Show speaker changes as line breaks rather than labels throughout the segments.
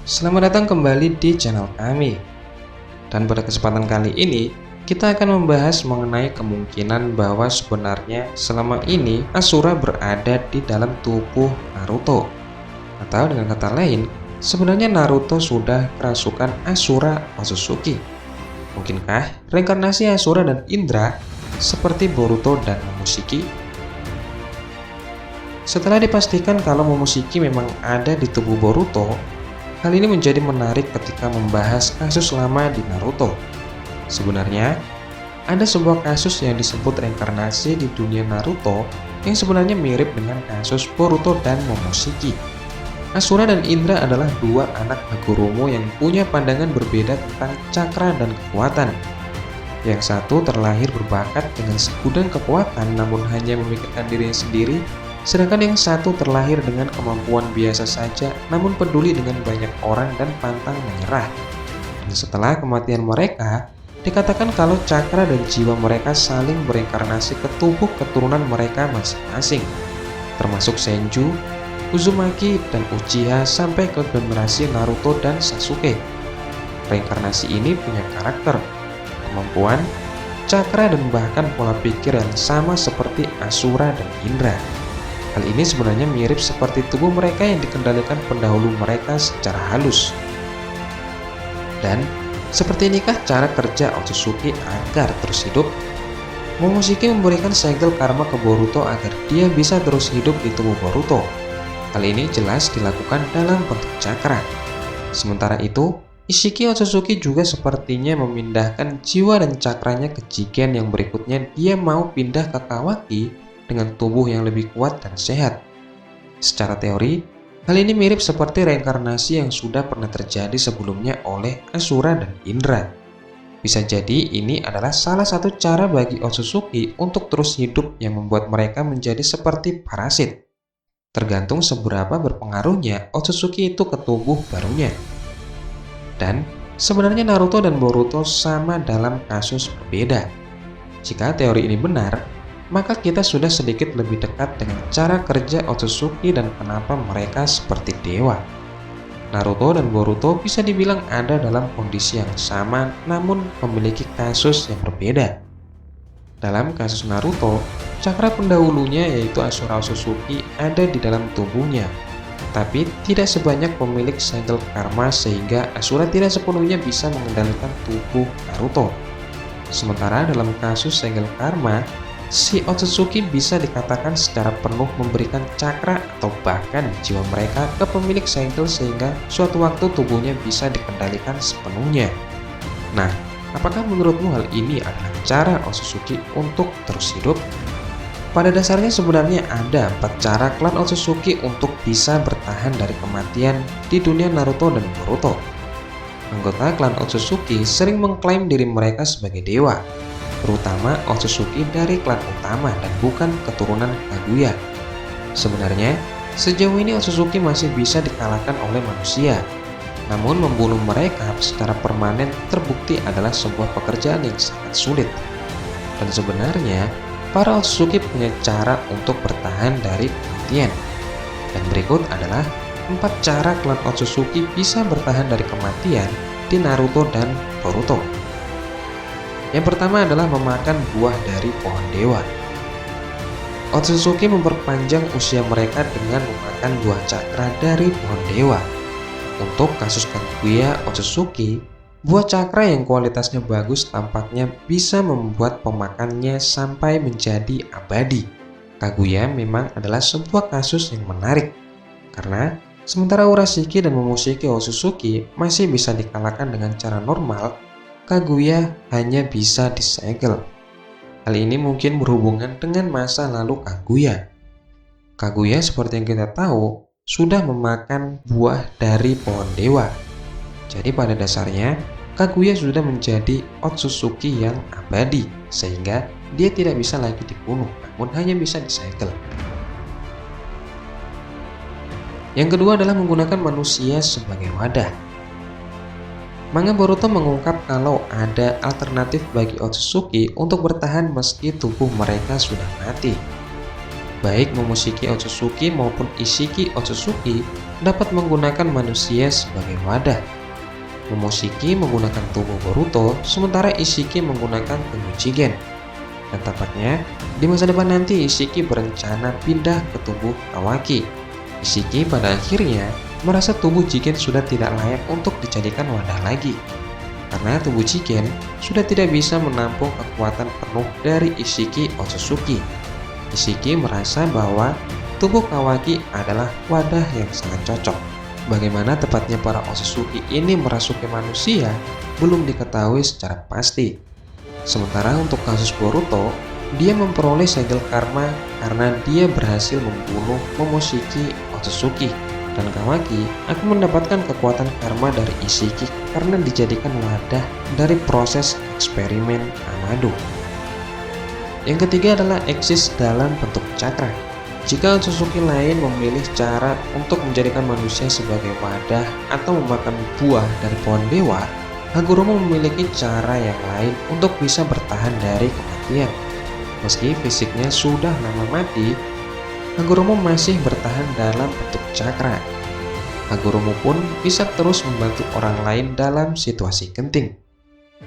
Selamat datang kembali di channel kami. Dan pada kesempatan kali ini, kita akan membahas mengenai kemungkinan bahwa sebenarnya selama ini Asura berada di dalam tubuh Naruto. Atau dengan kata lain, sebenarnya Naruto sudah kerasukan Asura Otsutsuki. Mungkinkah reinkarnasi Asura dan Indra seperti Boruto dan Momoshiki? Setelah dipastikan kalau Momoshiki memang ada di tubuh Boruto, hal ini menjadi menarik ketika membahas kasus lama di Naruto. Sebenarnya, ada sebuah kasus yang disebut reinkarnasi di dunia Naruto yang sebenarnya mirip dengan kasus Boruto dan Momoshiki. Asura dan Indra adalah dua anak Hagoromo yang punya pandangan berbeda tentang cakra dan kekuatan. Yang satu terlahir berbakat dengan segudang kekuatan namun hanya memikirkan dirinya sendiri, sedangkan yang satu terlahir dengan kemampuan biasa saja namun peduli dengan banyak orang dan pantang menyerah. Dan setelah kematian mereka, dikatakan kalau cakra dan jiwa mereka saling bereinkarnasi ke tubuh keturunan mereka masing-masing, termasuk Senju, Uzumaki, dan Uchiha sampai ke generasi Naruto dan Sasuke. Reinkarnasi ini punya karakter, kemampuan, cakra, dan bahkan pola pikir yang sama seperti Asura dan Indra. Hal ini sebenarnya mirip seperti tubuh mereka yang dikendalikan pendahulu mereka secara halus. Dan seperti inikah cara kerja Otsutsuki agar terus hidup? Momoshiki memberikan segel karma ke Boruto agar dia bisa terus hidup di tubuh Boruto. Hal ini jelas dilakukan dalam bentuk cakra. Sementara itu, Ishiki Otsutsuki juga sepertinya memindahkan jiwa dan cakranya ke Jigen yang berikutnya dia mau pindah ke Kawaki dengan tubuh yang lebih kuat dan sehat. Secara teori, hal ini mirip seperti reinkarnasi yang sudah pernah terjadi sebelumnya oleh Asura dan Indra. Bisa jadi ini adalah salah satu cara bagi Otsutsuki untuk terus hidup yang membuat mereka menjadi seperti parasit. Tergantung seberapa berpengaruhnya Otsutsuki itu ke tubuh barunya. Dan sebenarnya Naruto dan Boruto sama dalam kasus berbeda. Jika teori ini benar, maka kita sudah sedikit lebih dekat dengan cara kerja Otsutsuki dan kenapa mereka seperti dewa. Naruto dan Boruto bisa dibilang ada dalam kondisi yang sama namun memiliki kasus yang berbeda. Dalam kasus Naruto, cakra pendahulunya yaitu Asura Otsutsuki ada di dalam tubuhnya, tapi tidak sebanyak pemilik segel karma sehingga Asura tidak sepenuhnya bisa mengendalikan tubuh Naruto. Sementara dalam kasus segel karma, si Otsutsuki bisa dikatakan secara penuh memberikan cakra atau bahkan jiwa mereka ke pemilik segel sehingga suatu waktu tubuhnya bisa dikendalikan sepenuhnya. Nah, apakah menurutmu hal ini adalah cara Otsutsuki untuk terus hidup? Pada dasarnya sebenarnya ada 4 cara klan Otsutsuki untuk bisa bertahan dari kematian di dunia Naruto dan Boruto. Anggota klan Otsutsuki sering mengklaim diri mereka sebagai dewa, terutama Otsutsuki dari klan utama dan bukan keturunan Kaguya. Sebenarnya, sejauh ini Otsutsuki masih bisa dikalahkan oleh manusia, namun membunuh mereka secara permanen terbukti adalah sebuah pekerjaan yang sangat sulit. Dan sebenarnya, para Otsutsuki punya cara untuk bertahan dari kematian. Dan berikut adalah 4 cara klan Otsutsuki bisa bertahan dari kematian di Naruto dan Boruto. Yang pertama adalah memakan buah dari pohon dewa. Otsutsuki memperpanjang usia mereka dengan memakan buah cakra dari pohon dewa. Untuk kasus Kaguya Otsutsuki, buah cakra yang kualitasnya bagus tampaknya bisa membuat pemakannya sampai menjadi abadi. Kaguya memang adalah sebuah kasus yang menarik, karena sementara Urashiki dan Momoshiki Otsutsuki masih bisa dikalahkan dengan cara normal, Kaguya hanya bisa disegel. Hal ini mungkin berhubungan dengan masa lalu Kaguya. Kaguya seperti yang kita tahu, sudah memakan buah dari pohon dewa. Jadi pada dasarnya, Kaguya sudah menjadi Otsutsuki yang abadi, sehingga dia tidak bisa lagi dibunuh, namun hanya bisa disegel. Yang kedua adalah menggunakan manusia sebagai wadah. Manga Boruto mengungkap kalau ada alternatif bagi Otsutsuki untuk bertahan meski tubuh mereka sudah mati. Baik Momoshiki Otsutsuki maupun Ishiki Otsutsuki dapat menggunakan manusia sebagai wadah. Momoshiki menggunakan tubuh Boruto, sementara Ishiki menggunakan tubuh Jigen. Dan tampaknya, di masa depan nanti Ishiki berencana pindah ke tubuh Kawaki. Ishiki pada akhirnya merasa tubuh Jigen sudah tidak layak untuk dijadikan wadah lagi. Karena tubuh Jigen sudah tidak bisa menampung kekuatan penuh dari Ishiki Otsutsuki. Ishiki merasa bahwa tubuh Kawaki adalah wadah yang sangat cocok. Bagaimana tepatnya para Otsutsuki ini merasuki manusia belum diketahui secara pasti. Sementara untuk kasus Boruto, dia memperoleh segel karma karena dia berhasil membunuh Momoshiki Otsutsuki. Dan Kawaki akan mendapatkan kekuatan karma dari Ishiki karena dijadikan wadah dari proses eksperimen Amado. Yang ketiga adalah eksis dalam bentuk cakra. Jika Otsutsuki lain memilih cara untuk menjadikan manusia sebagai wadah atau memakan buah dari pohon dewa, Hagoromo memiliki cara yang lain untuk bisa bertahan dari kematian. Meski fisiknya sudah lama mati, Hagoromo masih bertahan dalam bentuk cakra. Hagoromo pun bisa terus membantu orang lain dalam situasi genting.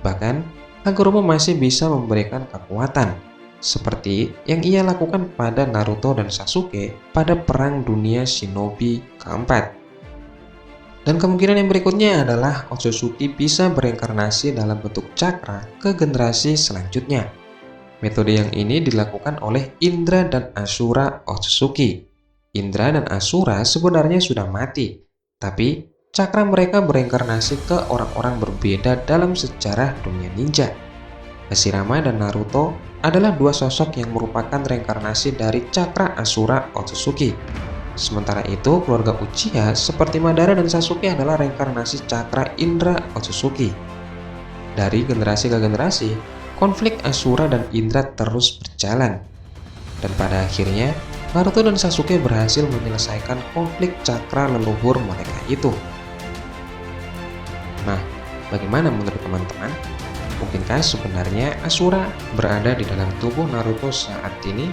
Bahkan, Hagoromo masih bisa memberikan kekuatan, seperti yang ia lakukan pada Naruto dan Sasuke pada Perang Dunia Shinobi keempat. Dan kemungkinan yang berikutnya adalah Otsutsuki bisa bereinkarnasi dalam bentuk cakra ke generasi selanjutnya. Metode yang ini dilakukan oleh Indra dan Asura Otsutsuki. Indra dan Asura sebenarnya sudah mati, tapi cakra mereka bereinkarnasi ke orang-orang berbeda dalam sejarah dunia ninja. Hashirama dan Naruto adalah dua sosok yang merupakan reinkarnasi dari cakra Asura Otsutsuki. Sementara itu, keluarga Uchiha seperti Madara dan Sasuke adalah reinkarnasi cakra Indra Otsutsuki. Dari generasi ke generasi, konflik Asura dan Indra terus berjalan. Dan pada akhirnya, Naruto dan Sasuke berhasil menyelesaikan konflik cakra leluhur mereka itu. Nah, bagaimana menurut teman-teman? Mungkinkah sebenarnya Asura berada di dalam tubuh Naruto saat ini?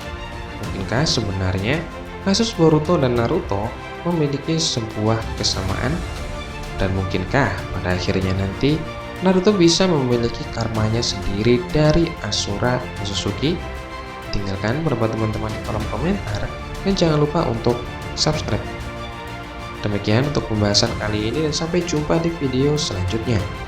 Mungkinkah sebenarnya kasus Boruto dan Naruto memiliki sebuah kesamaan? Dan mungkinkah pada akhirnya nanti Naruto bisa memiliki karmanya sendiri dari Asura Otsutsuki? Tinggalkan pendapat teman-teman di kolom komentar dan jangan lupa untuk subscribe. Demikian untuk pembahasan kali ini dan sampai jumpa di video selanjutnya.